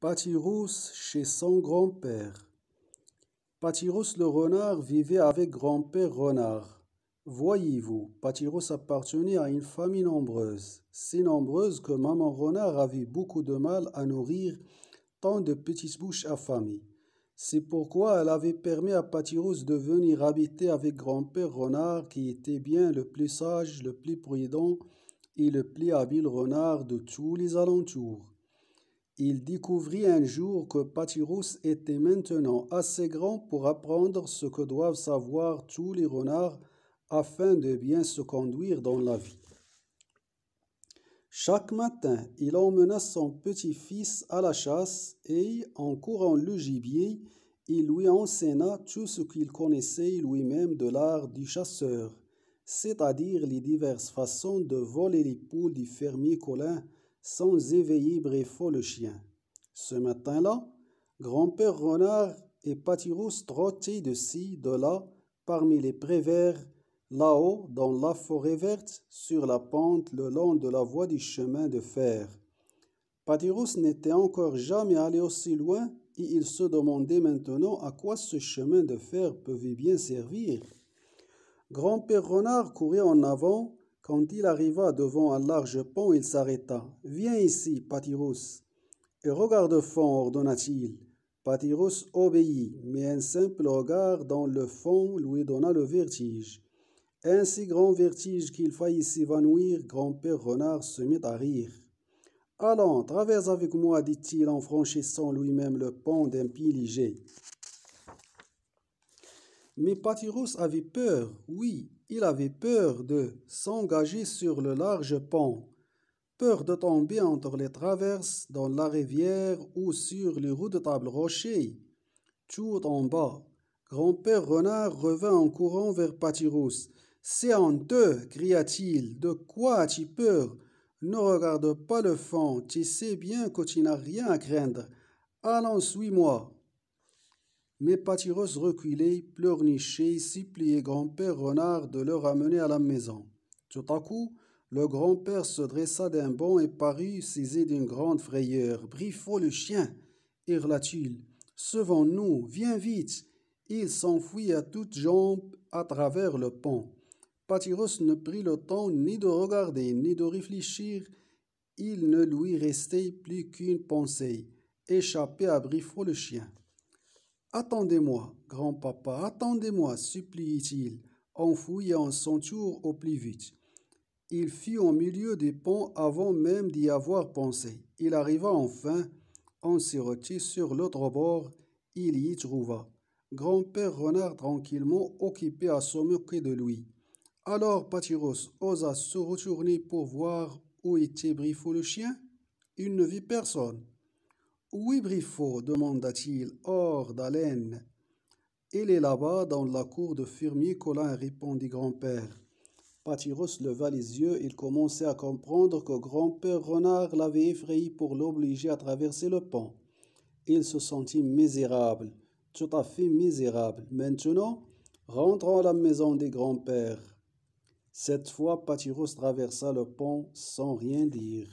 Patyrus chez son grand-père. Patyrus le renard vivait avec grand-père renard. Voyez-vous, Patyrus appartenait à une famille nombreuse, si nombreuse que maman renard avait beaucoup de mal à nourrir tant de petites bouches affamées. C'est pourquoi elle avait permis à Patyrus de venir habiter avec grand-père renard qui était bien le plus sage, le plus prudent et le plus habile renard de tous les alentours. Il découvrit un jour que Patyrus était maintenant assez grand pour apprendre ce que doivent savoir tous les renards afin de bien se conduire dans la vie. Chaque matin, il emmena son petit-fils à la chasse et, en courant le gibier, il lui enseigna tout ce qu'il connaissait lui-même de l'art du chasseur, c'est-à-dire les diverses façons de voler les poules du fermier Colin sans éveiller Briffaut le chien. Ce matin-là, grand-père renard et Patyrus trottaient de ci, de là, parmi les prés verts, là-haut, dans la forêt verte, sur la pente le long de la voie du chemin de fer. Patyrus n'était encore jamais allé aussi loin et il se demandait maintenant à quoi ce chemin de fer pouvait bien servir. Grand-père renard courait en avant. Quand il arriva devant un large pont, il s'arrêta. « Viens ici, Patyrus. » « Et regarde fond, ordonna-t-il. Patyrus obéit, mais un simple regard dans le fond lui donna le vertige. Un si grand vertige qu'il faillit s'évanouir. Grand-père renard se mit à rire. « Allons, traverse avec moi, dit-il en franchissant lui-même le pont d'un pied léger. Mais Patyrus avait peur, oui, il avait peur de s'engager sur le large pont. Peur de tomber entre les traverses dans la rivière ou sur les redoutables rochers. Tout en bas, grand-père renard revint en courant vers Patyrus. « C'est honteux, cria-t-il. De quoi as-tu peur? Ne regarde pas le fond, tu sais bien que tu n'as rien à craindre. Allons, suis-moi. » Mais Patyrus reculait, pleurnichait, suppliait grand-père renard de le ramener à la maison. Tout à coup, le grand-père se dressa d'un bond et parut saisi d'une grande frayeur. « Briffaut le chien !» hurla-t-il. « Sauvons-nous, viens vite !» Il s'enfuit à toutes jambes à travers le pont. Patyrus ne prit le temps ni de regarder ni de réfléchir. Il ne lui restait plus qu'une pensée, échapper à Briffaut le chien. « Attendez-moi, grand-papa, attendez-moi, suppliait-il, en fouillant son tour au plus vite. Il fut au milieu du pont avant même d'y avoir pensé. Il arriva enfin, on s'y retint sur l'autre bord, il y trouva grand-père renard tranquillement occupé à se moquer de lui. Alors Patyrus osa se retourner pour voir où était Briffaut le chien. Il ne vit personne. « Oui, Briffaut, demanda-t-il, hors d'haleine. « Il est là-bas, dans la cour de fermier Colin, répondit grand-père. Patyrus leva les yeux, il commençait à comprendre que grand-père renard l'avait effrayé pour l'obliger à traverser le pont. Il se sentit misérable, tout à fait misérable. Maintenant, rentrons à la maison des grands-pères. Cette fois, Patyrus traversa le pont sans rien dire.